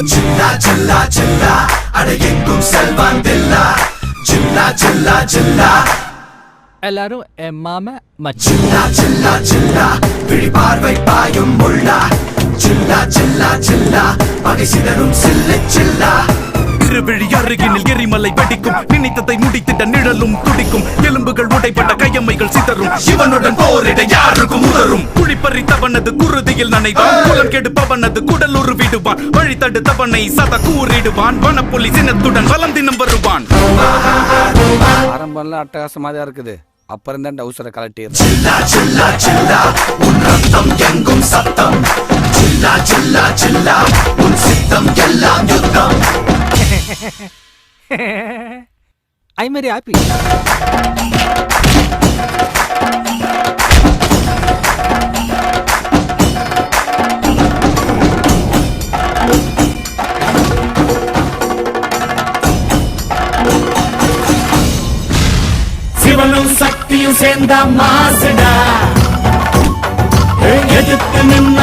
Chilla chilla chilla அடையெங்கும் செல்வான் தில்லா Chilla chilla chilla எல்லாரும் என் மாம மச்சி Chilla chilla chilla விழி பார்வை பாயும் முள்ளா Chilla chilla chilla பகை சிதறும் சில்லு சில்லா இருவிழி அருகினில் எரிமலை வெடிக்கும் நினைத்ததை முடித்திட்ட நிழலும் துடிக்கும் எலும்புகள் உடைப்பட்ட கையம்மைகள் சிதறும் இவனுடன் போரிட யாருக்கும் உதரும் குழிப்பறித்தவனது குருதியில் நனைவான் குலம் கெடுப்பவனது குடல் உருவிடுவான் வழி தடுத்தவனை சத கூறிடுவான் வனப்புலி சினத்துடன் வலம் தினம் வருவான் ஆரம்பம்லாம் அட்டகாசமா தான் இருக்குது அப்புறம் தான் டவுசரை கலட்டிடுறேன் Chilla chilla chilla உன் ரத்தம் எங்கும் சத்தம் Chilla chilla chilla உன் சித்தம் எல்லாம் யுத்தம் ஐ மேரி ஹாப்பி சிவனும் சக்தியும் சேர்ந்த மாசுடா எதிர்த்து நின்ன